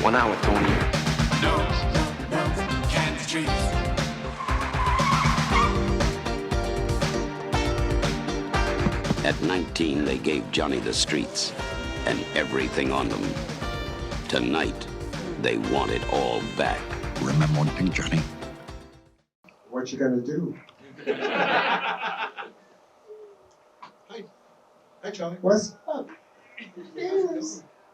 1 hour, Tony. Kansas trees. At 19, they gave Johnny the streets and everything on them. Tonight, they want it all back. Remember one thing, Johnny? What you gonna do? Hi, Charlie. What's up?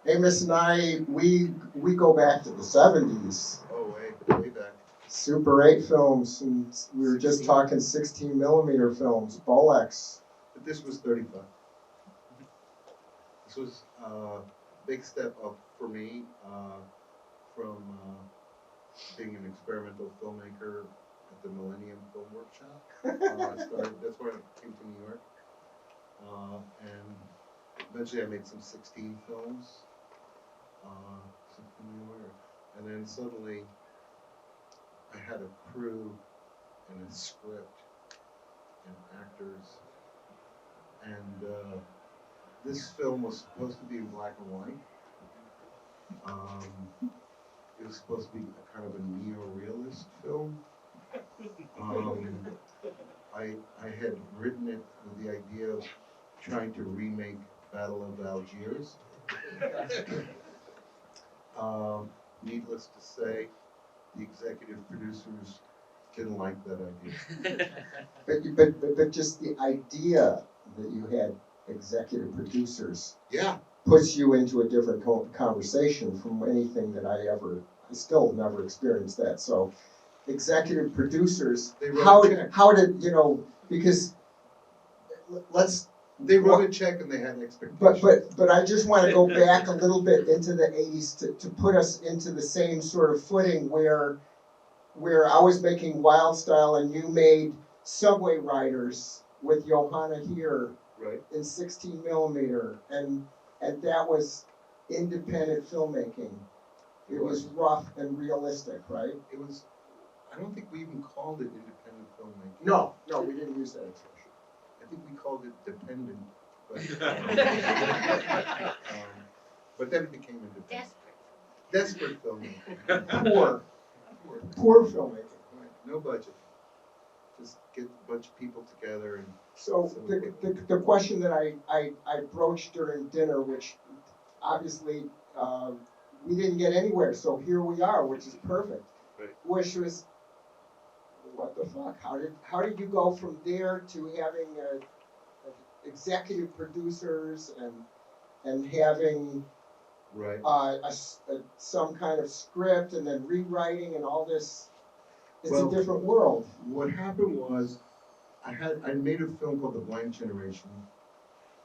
Amos and I, we go back to the 70s. Oh, way back. Super 8 films, and we were just talking 16 millimeter films, Bolex. But this was 35. This was a big step up for me from being an experimental filmmaker at the Millennium Film Workshop. That's where I came to New York. And eventually I made some 16 films. 16 New York. And then suddenly I had a crew and a script and actors. And this film was supposed to be in black and white. It was supposed to be a kind of a neo-realist film. I had written it with the idea of trying to remake Battle of Algiers. Needless to say, the executive producers didn't like that idea. But just the idea that you had executive producers Yeah. puts you into a different conversation from anything that I still never experienced that. So executive producers, They wrote how a check. did, because They wrote a check and they had expectations. But I just want to go back a little bit into the 80s to put us into the same sort of footing where I was making Wild Style and you made Subway Riders with Johanna here Right. in 16 millimeter, and that was independent filmmaking. It was rough and realistic, right? It was, I don't think we even called it independent filmmaking. No, we didn't use that expression. I think we called it dependent. But, but then it became independent. Desperate filmmaking. Poor filmmaking. Right. No budget. Just get a bunch of people together and. So the question that I broached during dinner, which obviously we didn't get anywhere, so here we are, which is perfect. Right. Which was, what the fuck? How did you go from there to having executive producers and having Right. some kind of script and then rewriting and all this? It's Well, a different world. What happened was, I made a film called The Blank Generation,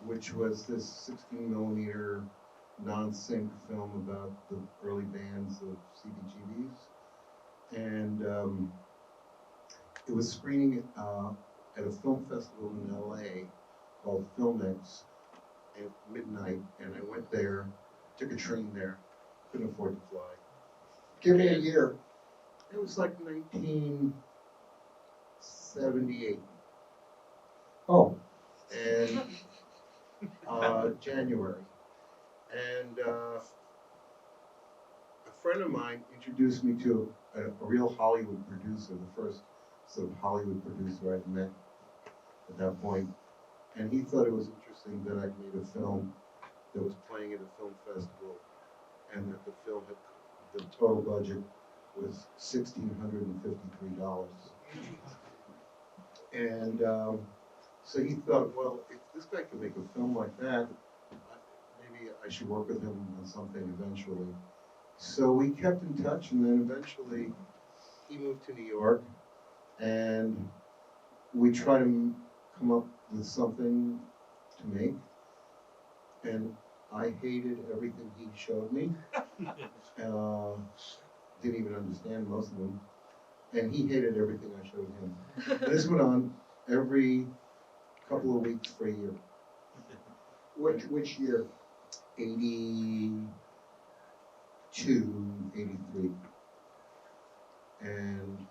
which was this 16 millimeter non-sync film about the early bands of CBGBs. And it was screening at a film festival in LA called FilmX at midnight, and I went there, took a train there, couldn't afford to fly. Give me a year. It was like 1978. Oh. And January. And a friend of mine introduced me to a real Hollywood producer, the first sort of Hollywood producer I'd met at that point. And he thought it was interesting that I'd made a film that was playing at a film festival, and that the film had, the total budget was $1,653. And so he thought, well, if this guy can make a film like that, maybe I should work with him on something eventually. So we kept in touch, and then eventually he moved to New York, and we tried to come up with something to make. And I hated everything he showed me. Didn't even understand most of them. And he hated everything I showed him. This went on every couple of weeks for a year. Which year? 82, 83. And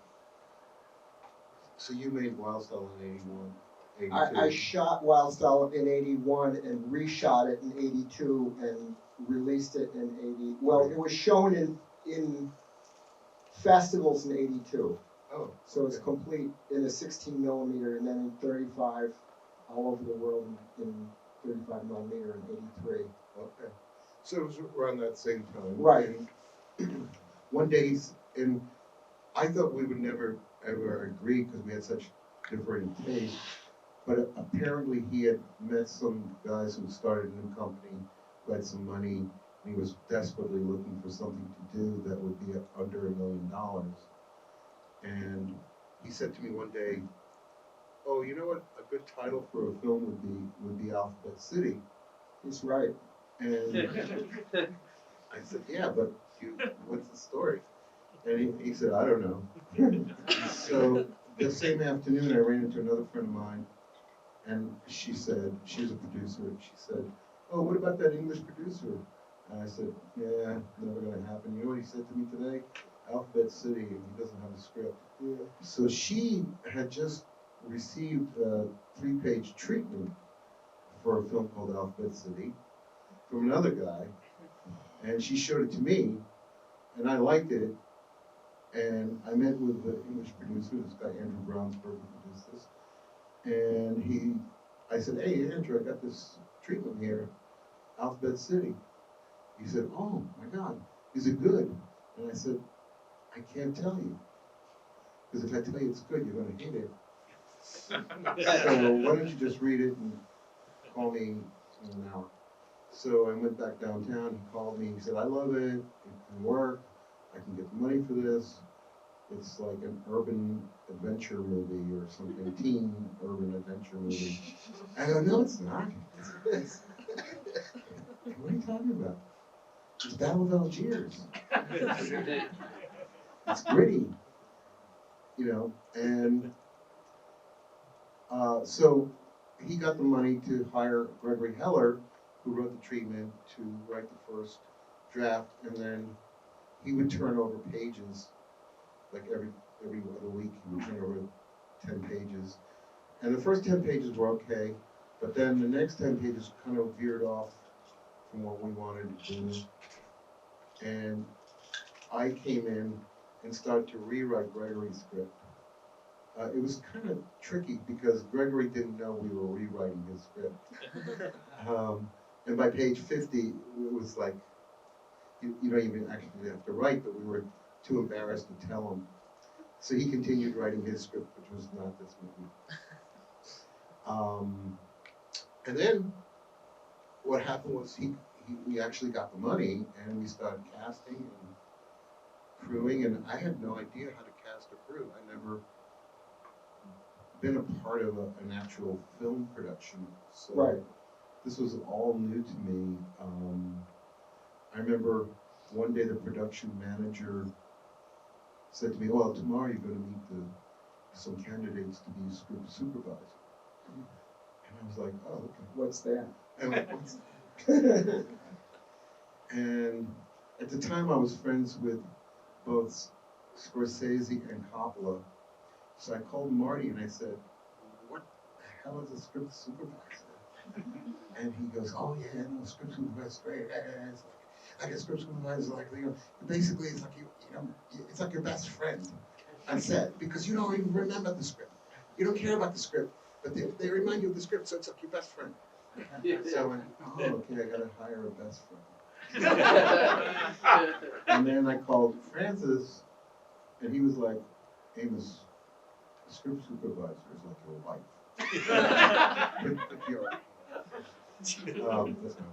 so you made Wild Style in 81, 82. I shot Wild Style in 81 and reshot it in 82, and released it in 80. Well, it was shown in festivals in 82. Oh, So it's okay. complete in a 16 millimeter, and then in 35 all over the world in 35 millimeter in 83. Okay. So it was around that same time. Right. And one day, and I thought we would never ever agree because we had such differing tastes. But apparently he had met some guys who started a new company who had some money, and he was desperately looking for something to do that would be under $1 million. And he said to me one day, "Oh, you know what? A good title for a film would be Alphabet City." He's right. And I said, "Yeah, but what's the story?" And he said, "I don't know." So the same afternoon, I ran into another friend of mine, and she said, she was a producer, and she said, "Oh, what about that English producer?" And I said, "Yeah, never gonna happen." You know what he said to me today? Alphabet City, and he doesn't have a script. Yeah. So she had just received a 3-page treatment for a film called Alphabet City from another guy, and she showed it to me, and I liked it, and I met with the English producer, this guy Andrew Brownsburg, who produced this, and I said, "Hey, Andrew, I got this treatment here, Alphabet City." He said, "Oh my God, is it good?" And I said, "I can't tell you, because if I tell you it's good, you're going to hate it. So why don't you just read it and call me in an hour?" So I went back downtown. He called me. He said, "I love it. It can work. I can get the money for this. It's like an urban adventure movie or something, teen urban adventure movie." I go, "No, it's not. It's what are you talking about? It's Battle of Algiers. It's gritty, you know." And so he got the money to hire Gregory Heller, who wrote the treatment, to write the first draft, and then he would turn over pages, like every other week. He would turn over 10 pages, and the first 10 pages were okay, but then the next 10 pages kind of veered off from what we wanted to do, and I came in and started to rewrite Gregory's script. It was kind of tricky because Gregory didn't know we were rewriting his script. And by page 50, it was like, you don't even actually have to write, but we were too embarrassed to tell him. So he continued writing his script, which was not this movie. And then what happened was we actually got the money, and we started casting and crewing, and I had no idea how to cast a crew. I never been a part of an actual film production, so Right. this was all new to me. I remember one day the production manager said to me, "Well, tomorrow you're going to meet some candidates to be script supervisor." And I was like, "Oh, okay." What's that? And I'm like, "What's that?" And at the time I was friends with both Scorsese and Coppola. So I called Marty and I said, "What the hell is a script supervisor?" And he goes, "Oh yeah, no, script supervisor's great. It's like a script supervisor, like, basically it's like it's like your best friend on set, because you don't even remember the script. You don't care about the script, but they remind you of the script, so it's like your best friend." So I went, "Oh, okay, I gotta hire a best friend." And then I called Francis, and he was like, "Amos, a script supervisor is like your wife." But you're that's my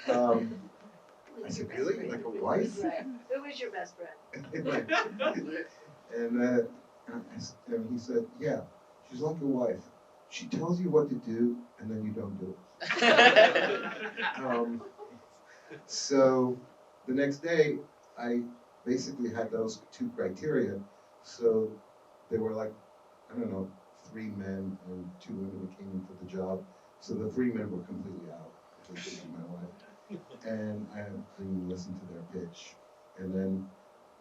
wife. I said, "Really? Like a wife?" Right. Who is your best friend? and he said, "Yeah, she's like your wife. She tells you what to do, and then you don't do it." So the next day, I basically had those 2 criteria. So there were like, I don't know, 3 men and 2 women who came in for the job. So the 3 men were completely out. They couldn't be my wife. And I didn't listen to their pitch. And then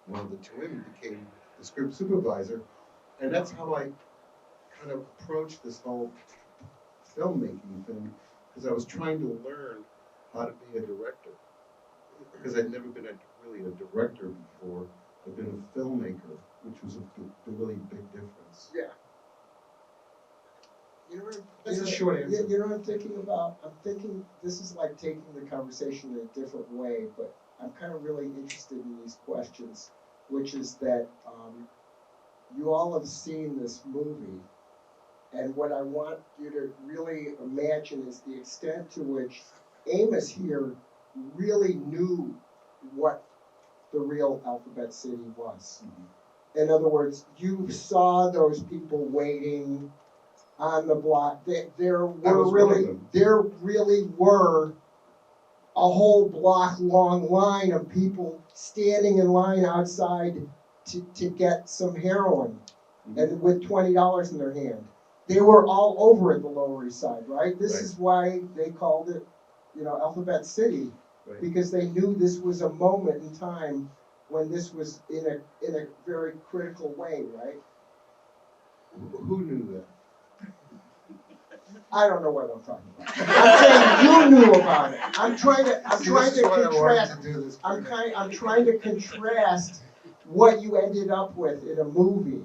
one of the 2 women became the script supervisor. And that's how I kind of approached this whole filmmaking thing, because I was trying to learn how to be a director. because I'd never been really a director before. I'd been a filmmaker, which was a really big difference. Yeah. You know, That's you a know- short answer. You know what I'm thinking about? I'm thinking this is like taking the conversation in a different way, but I'm kind of really interested in these questions, which is that you all have seen this movie, and what I want you to really imagine is the extent to which Amos here really knew what the real Alphabet City was. In other words, you saw those people waiting on the block. There really were a whole block long line of people standing in line outside to get some heroin, and with $20 in their hand. They were all over at the Lower East Side, right? This Right. is why they called it, Alphabet City, Right. because they knew this was a moment in time when this was in a very critical way, right? Who knew that? I don't know what I'm talking about. I'm saying you knew about it. I'm trying to contrast what you ended up with in a movie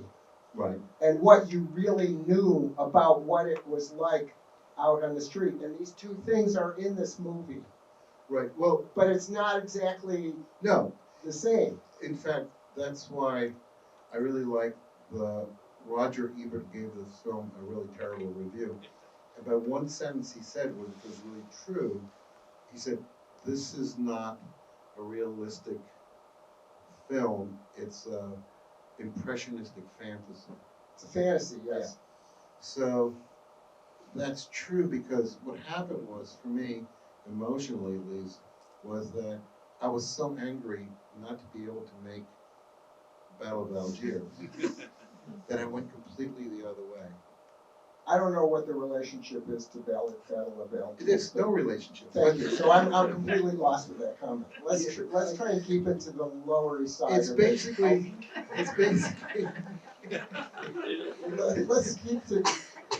Right. and what you really knew about what it was like out on the street. And these two things are in this movie, Right. Well, but it's not exactly no. the same. In fact, that's why I really like Roger Ebert gave this film a really terrible review. About one sentence he said was really true. He said, "This is not a realistic film. It's a impressionistic fantasy." It's a fantasy, yes. So that's true, because what happened was, for me, emotionally at least, was that I was so angry not to be able to make Battle of Algiers that I went completely the other way. I don't know what the relationship is to Battle of Algiers. There's no relationship. Thank you. So I'm completely lost with that comment. Let's try and keep it to the Lower East Side. It's basically. Let's keep to,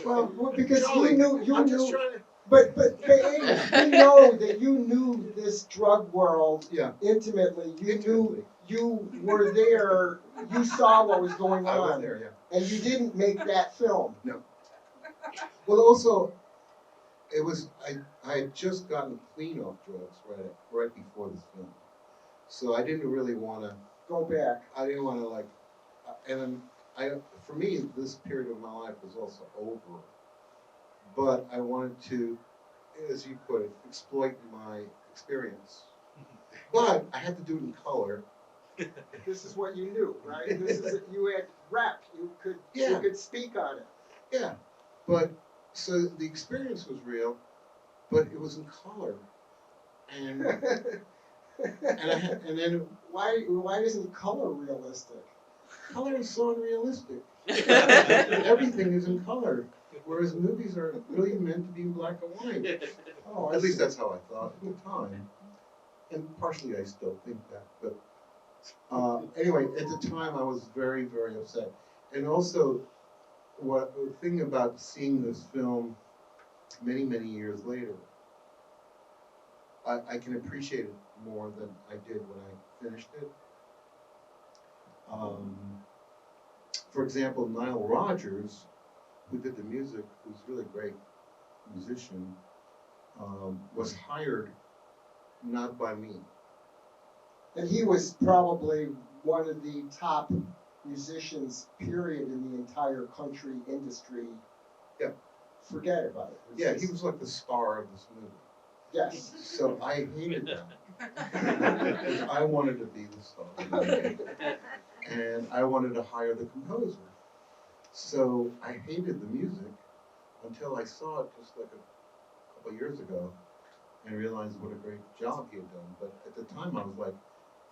well, because Charlie, you I'm just knew, trying to. but Amos, we know that you knew this drug world Yeah. intimately. Intimately. You were there. You saw what was going I was on, there, yeah. and you didn't make that film. No. Well, also, it was I had just gotten clean off drugs right before this film, so I didn't really want to Go back. I didn't want to and then for me, this period of my life was also over, but I wanted to, as you put it, exploit my experience. But I had to do it in color. This is what you knew, right? You had rep. You could speak on it. Yeah, but so the experience was real, but it was in color, and and then Why isn't color realistic? color is so unrealistic. Everything is in color, whereas movies are really meant to be black and white. Oh, At least that's how I thought at the time, and partially I still think that. But anyway, at the time I was very, very upset, and also the thing about seeing this film many, many years later, I can appreciate it more than I did when I finished it. For example, Nile Rodgers, who did the music, who's a really great musician, was hired not by me. And he was probably one of the top musicians, period, in the entire country industry. Yeah. Forget about it. Yeah, he was like the star of this movie. Yes. So I hated that. Because I wanted to be the star. And I wanted to hire the composer. So I hated the music until I saw it just like a couple of years ago and realized what a great job he had done. But at the time I was like,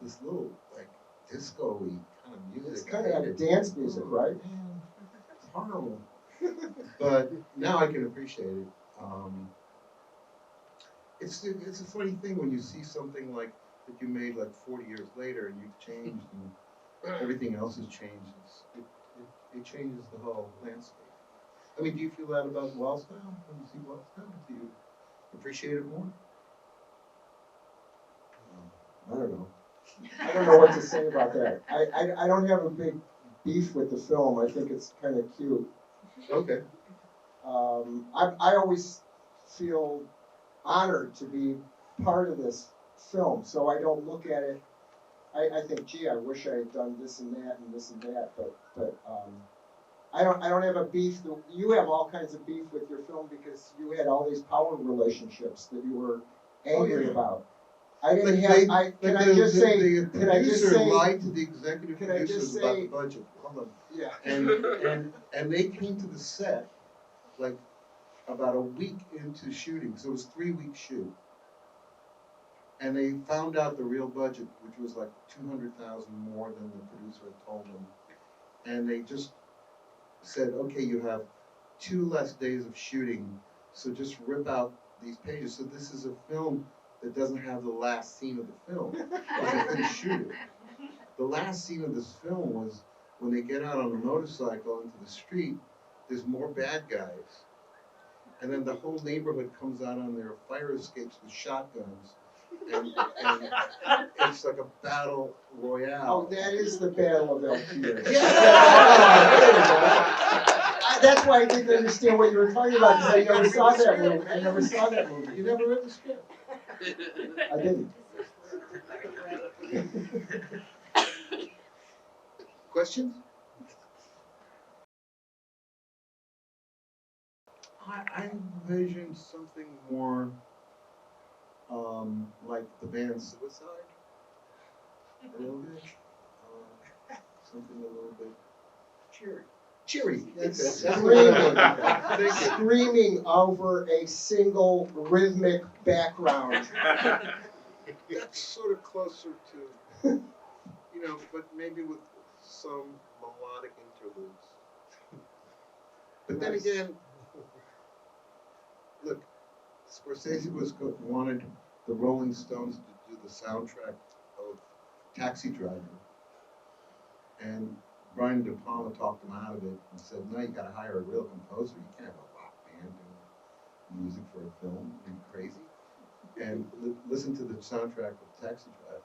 this little like disco-y kind of music. It's kind of like dance music, right? Man, it's horrible. But now I can appreciate it. It's a funny thing when you see something like that you made like 40 years later and you've changed and everything else has changed. It changes the whole landscape. I mean, do you feel that about Wildstyle? When you see Wildstyle, do you appreciate it more? I don't know. I don't know what to say about that. I don't have a big beef with the film. I think it's kind of cute. Okay. I always feel honored to be part of this film, so I don't look at it. I think, gee, I wish I had done this and that and this and that, but I don't have a beef. You have all kinds of beef with your film because you had all these power relationships that you were angry about. I didn't have. Can I just say? The Can I just producer say? lied to the executive Can I just producers about say- the budget. Hold on. Yeah. And they came to the set like about a week into shooting, so it was 3 week shoot. And they found out the real budget, which was like 200,000 more than the producer had told them. And they just said, okay, you have 2 less days of shooting, so just rip out these pages. So this is a film that doesn't have the last scene of the film. Because they couldn't shoot it. The last scene of this film was when they get out on a motorcycle into the street, there's more bad guys. And then the whole neighborhood comes out on their fire escapes with shotguns. And it's like a battle royale. Oh, that is the Battle of El Pier. Yeah! That's why I didn't understand what you were talking about because I never saw that movie. I never saw that movie. You never read the script? I didn't. Questions? I envisioned something more like the band Suicide. A little bit. Something a little bit cheery. Cheery. It's That's screaming, Thank you. screaming over a single rhythmic background. That's sort of closer to, but maybe with some melodic interludes. But then Nice. again, look, Scorsese wanted the Rolling Stones to do the soundtrack of Taxi Driver. And Brian De Palma talked him out of it and said, no, you gotta hire a real composer. You can't have a rock band doing music for a film. You're crazy. And listen to the soundtrack of Taxi Driver.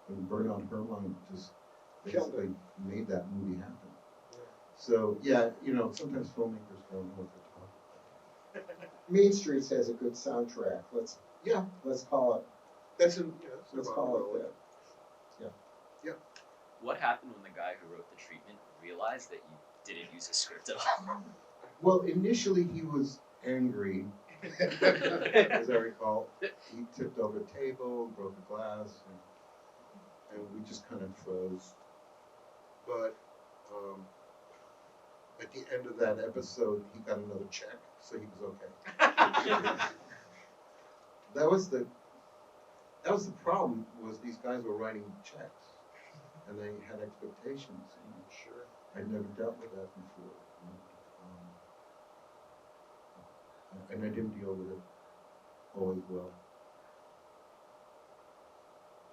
And Bernard Herrmann just basically made that movie happen. So, yeah, sometimes filmmakers don't know what they're talking about. Mean Streets has a good soundtrack. Let's call it. Let's call it that. What happened when the guy who wrote the treatment realized that you didn't use a script at all? Well, initially he was angry, as I recall. He tipped over a table, broke a glass, and we just kind of froze. But at the end of that episode, he got another check, so he was okay. That was the problem, was these guys were writing checks. And they had expectations. Sure. I'd never dealt with that before. And I didn't deal with it always well.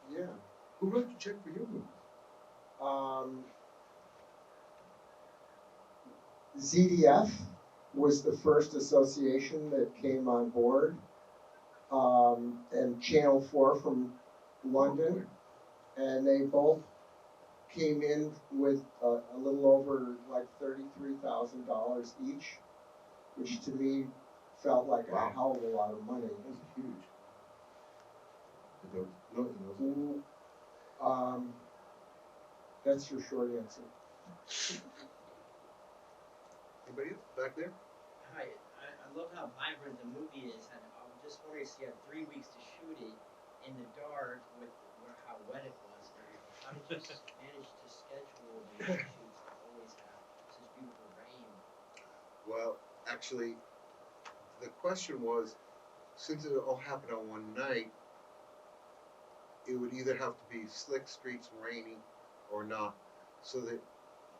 Yeah. Who wrote the check for your movie? ZDF was the first association that came on board, and Channel 4 from London, and they both came in with a little over like $33,000 each, which to me felt like a hell of a lot of money. That's huge. That's your short answer. Anybody else back there? Hi, I love how vibrant the movie is, and I'm just wondering, so you had 3 weeks to shoot it in the dark with how wet it was. How did you manage to schedule the shoots to always have such beautiful rain? Well, actually, the question was, since it all happened on one night, it would either have to be slick streets and rainy or not. So the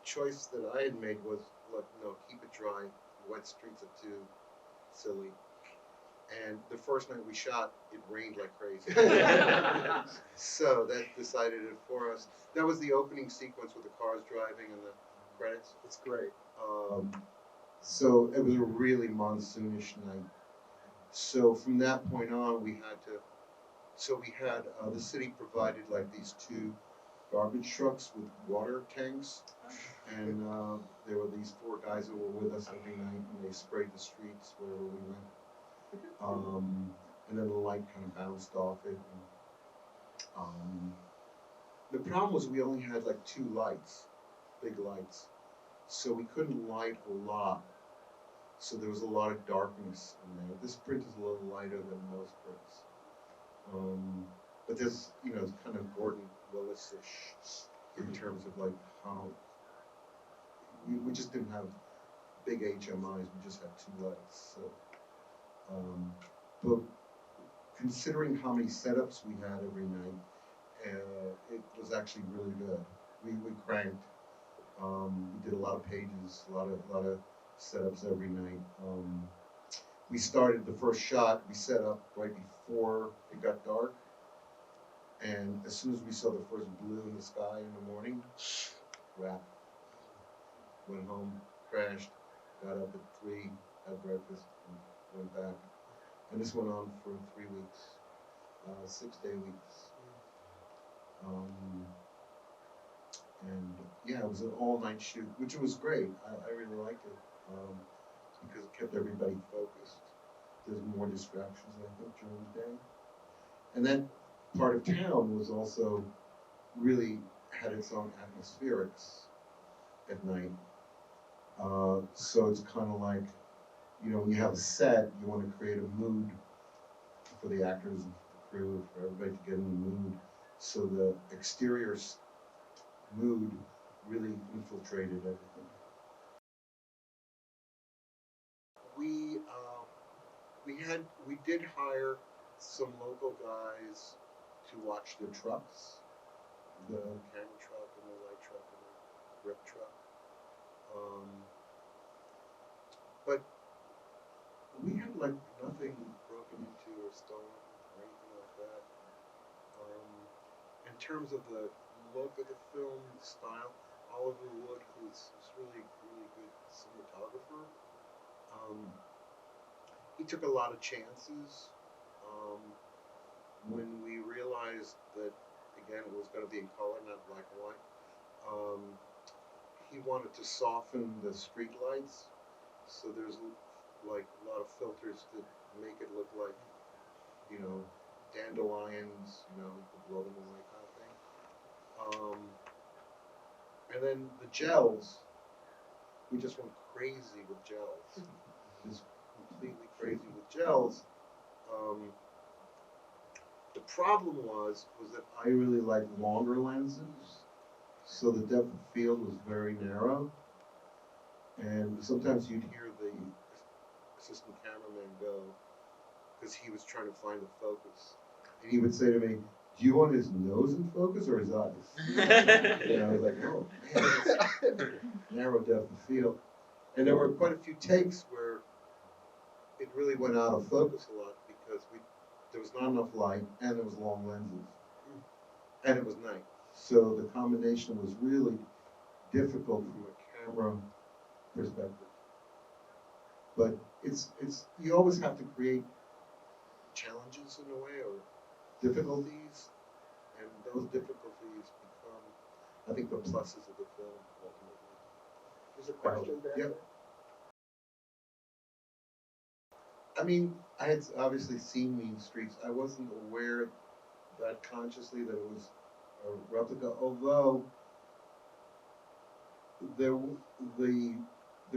choice that I had made was, look, no, keep it dry. Wet streets are too silly. And the first night we shot, it rained like crazy. So that decided it for us. That was the opening sequence with the cars driving and the credits. It's great. So it was a really monsoonish night. So from that point on, we had to So we had, the city provided like these 2 garbage trucks with water tanks. And there were these 4 guys who were with us every night, and they sprayed the streets wherever we went. And then the light kind of bounced off it. And, the problem was we only had like 2 lights, big lights, so we couldn't light a lot. So there was a lot of darkness in there. This print is a little lighter than most prints. But this, it's kind of Gordon Willis-ish in terms of like how we just didn't have big HMIs. We just had 2 lights. So, but considering how many setups we had every night, it was actually really good. We cranked. We did a lot of pages, a lot of setups every night. We started the first shot. We set up right before it got dark, and as soon as we saw the first blue in the sky in the morning, wrap. Went home, crashed, got up at 3, had breakfast, and went back. And this went on for 3 weeks, 6-day weeks. And yeah, it was an all-night shoot, which was great. I really liked it because it kept everybody focused. There's more distractions, I think, during the day. And that part of town was also really had its own atmospherics at night. So it's kind of like, when you have a set, you want to create a mood for the actors, the crew, for everybody to get in the mood. So the exterior mood really infiltrated everything. We did hire some local guys to watch the trucks, the camera truck and the light truck and the grip truck. But we had like nothing broken into or stolen or anything like that. In terms of the look of the film style, Oliver Wood, who's really, really good cinematographer, he took a lot of chances. When we realized that, again, it was going to be in color, not black and white, he wanted to soften the street lights. So there's like a lot of filters that make it look like, dandelions, you could blow them away kind of thing. And then the gels, we just went crazy with gels. Just completely crazy with gels. The problem was that I really liked longer lenses, so the depth of field was very narrow. And sometimes you'd hear the assistant cameraman go, because he was trying to find the focus. And he would say to me, "Do you want his nose in focus or his eyes?" And I was like, "Oh, man, that's narrow depth of field." And there were quite a few takes where it really went out of focus a lot because there was not enough light and there was long lenses. And it was night. So the combination was really difficult from a camera perspective. But it's you always have to create challenges in a way or difficulties, and those difficulties become, I think, the pluses of the film ultimately. There's a question back Yep. I mean, I had obviously seen Mean Streets. I wasn't aware that consciously that it was a replica, although the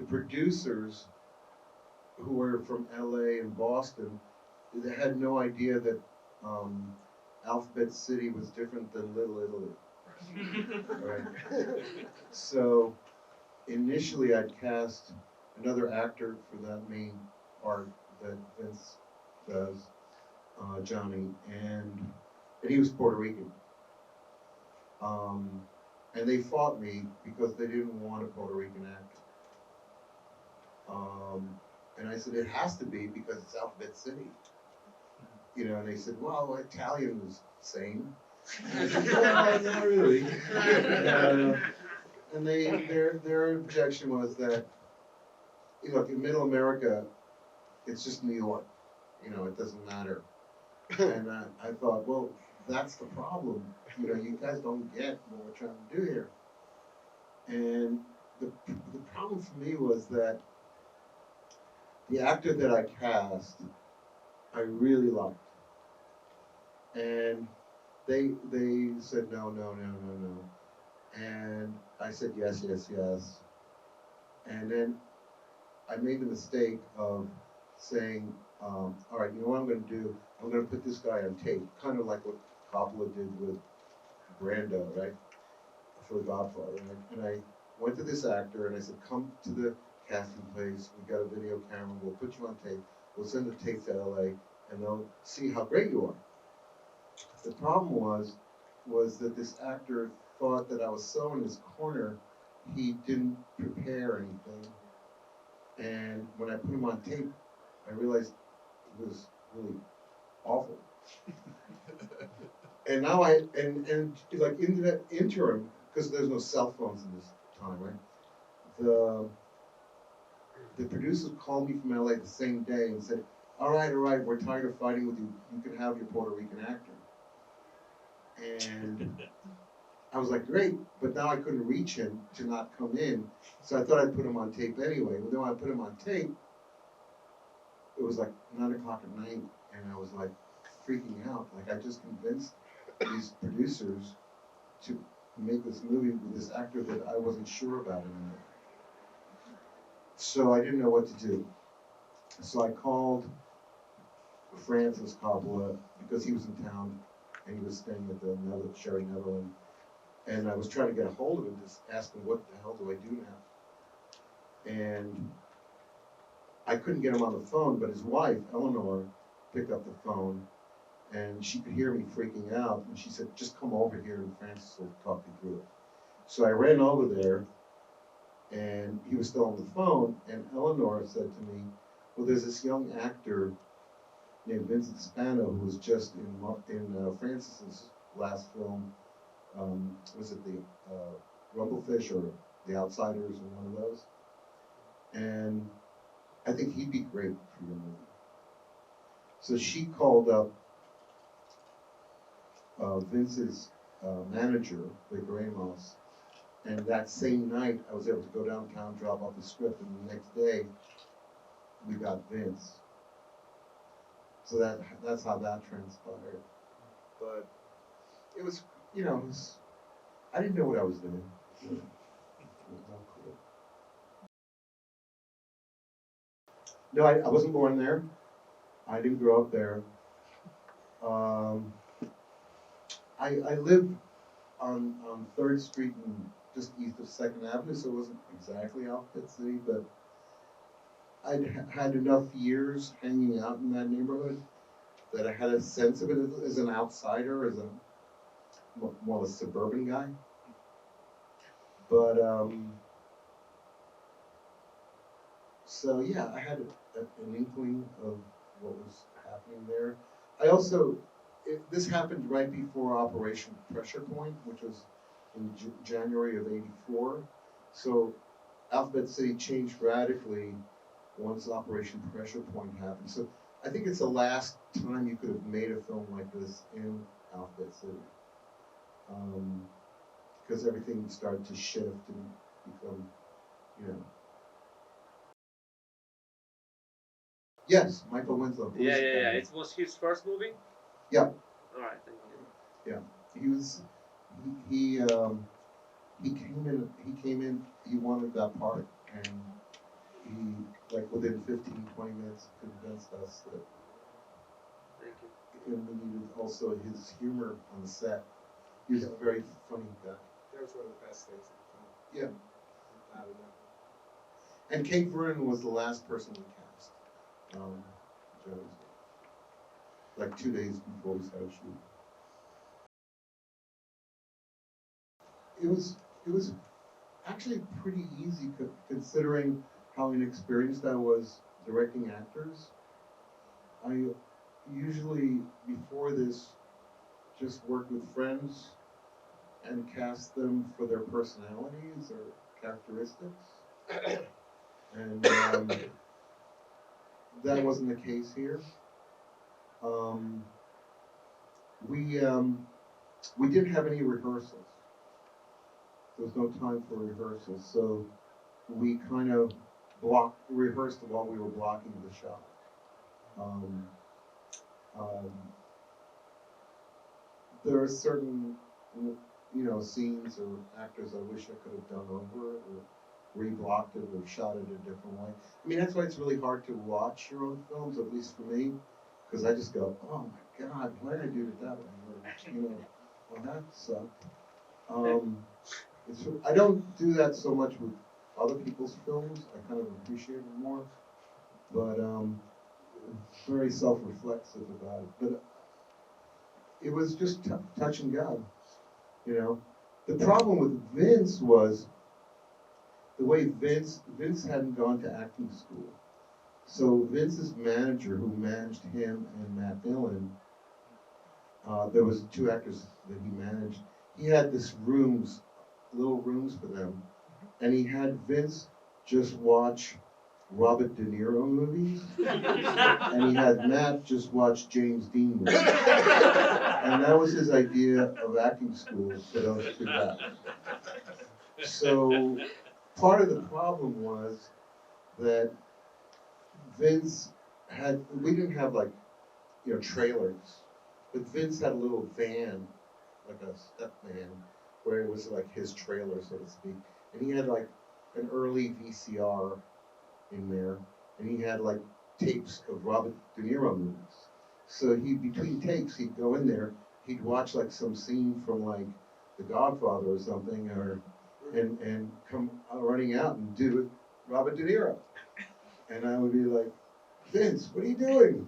producers who were from LA and Boston, they had no idea that Alphabet City was different than Little Italy. Right? So initially I'd cast another actor for that main part that Vince does, Johnny, and he was Puerto Rican. And they fought me because they didn't want a Puerto Rican actor. And I said, it has to be because it's Alphabet City. And they said, well, Italian was same. And I said, well, not really. And their objection was that, look, in Middle America, it's just New York. It doesn't matter. And I thought, well, that's the problem. You know, you guys don't get what we're trying to do here. And the problem for me was that the actor that I cast, I really liked. And they said no, no, no, no, no. And I said yes, yes, yes. And then I made the mistake of saying, all right, you know what I'm going to do? I'm going to put this guy on tape, kind of like what Coppola did with Brando, right? For The Godfather. And I went to this actor and I said, come to the casting place. We got a video camera. We'll put you on tape. We'll send the tape to LA, and they'll see how great you are. The problem was that this actor thought that I was so in his corner, he didn't prepare anything. And when I put him on tape, I realized it was really awful. And now and like in the interim, because there's no cell phones in this time, right? The producers called me from LA the same day and said, all right, we're tired of fighting with you. You can have your Puerto Rican actor. And I was like, great, but now I couldn't reach him to not come in. So I thought I'd put him on tape anyway. But then when I put him on tape, it was like 9 o'clock at night, and I was like freaking out. Like I just convinced these producers to make this movie with this actor that I wasn't sure about anymore. So I didn't know what to do. So I called Francis Coppola because he was in town and he was staying at the Sherry Netherland. And I was trying to get a hold of him, just ask him, what the hell do I do now? And I couldn't get him on the phone, but his wife, Eleanor, picked up the phone and she could hear me freaking out. And she said, just come over here and Francis will talk you through it. So I ran over there and he was still on the phone. And Eleanor said to me, well, there's this young actor named Vincent Spano who was just in Francis's last film. Was it the Rumblefish or The Outsiders or one of those? And I think he'd be great for your movie. So she called up Vince's manager, Victor Amos, and that same night I was able to go downtown, drop off the script, and the next day we got Vince. So that's how that transpired. But it was, you know, I didn't know what I was doing. It was not cool. No, I wasn't born there. I didn't grow up there. I lived on 3rd Street and just east of 2nd Avenue, so it wasn't exactly Outfit City, but I'd had enough years hanging out in that neighborhood that I had a sense of it as an outsider, as a more of a suburban guy. But so yeah, I had an inkling of what was happening there. I also, this happened right before Operation Pressure Point, which was in January of '84. So Alphabet City changed radically once Operation Pressure Point happened. So I think it's the last time you could have made a film like this in Alphabet City. Because everything started to shift and become, you know. Yes, Michael Winslow. Yeah. It was his first movie? Yeah. All right, thank you. Yeah. He came in, he wanted that part, and he, like within 15, 20 minutes, convinced us that. Thank you. And we needed also his humor on the set. He was a very funny guy. That was one of the best things in the Yeah. film. Without a doubt. And Kate Vernon was the last person we cast. Like 2 days before we started shooting. It was actually pretty easy considering how inexperienced I was directing actors. I usually, before this, just worked with friends and cast them for their personalities or characteristics. And that wasn't the case here. we didn't have any rehearsals. There was no time for rehearsals, so we kind of rehearsed while we were blocking the shot. There are certain, scenes or actors I wish I could have done over it or reblocked it or shot it a different way. I mean, that's why it's really hard to watch your own films, at least for me, because I just go, oh my God, why did I do it that way? Or, well, that sucked. I don't do that so much with other people's films. I kind of appreciate it more, but very self-reflexive about it. But it was just touch and go, The problem with Vince was the way Vince hadn't gone to acting school. So Vince's manager, who managed him and Matt Dillon, there was 2 actors that he managed. He had little rooms for them, and he had Vince just watch Robert De Niro movies, and he had Matt just watch James Dean movies. And that was his idea of acting school for those 2 guys. So part of the problem was that we didn't have trailers, but Vince had a little van, like a step van, where it was like his trailer, so to speak. And he had like an early VCR in there, and he had like tapes of Robert De Niro movies. So between takes, he'd go in there, he'd watch like some scene from like The Godfather or something, and come running out and do it, Robert De Niro. And I would be like, Vince, what are you doing?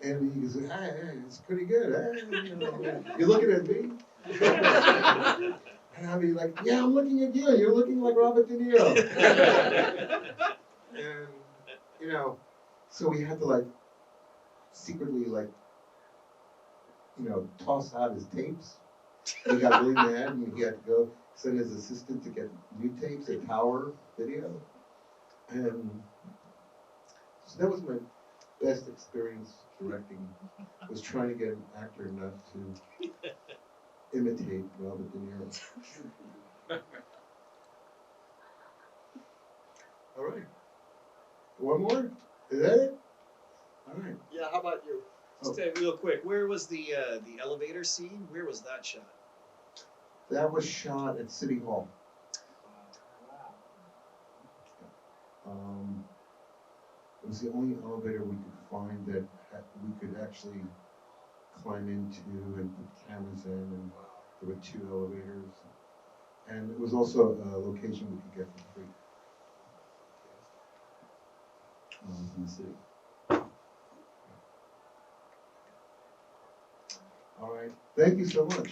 And he goes, hey, it's pretty good, eh? You're looking at me? And I'd be like, yeah, I'm looking at you. You're looking like Robert De Niro. And, so we had to secretly toss out his tapes. He got really mad and he had to go send his assistant to get new tapes at Tower Video. And so that was my best experience directing, was trying to get an actor not to imitate Robert De Niro. All right. One more? Is that it? All right. Yeah, how about you? Just real quick, where was the elevator scene? Where was that shot? That was shot at City Hall. It was the only elevator we could find that we could actually climb into and put cameras in, and there were 2 elevators. And it was also a location we could get for free in the city. All right. Thank you so much.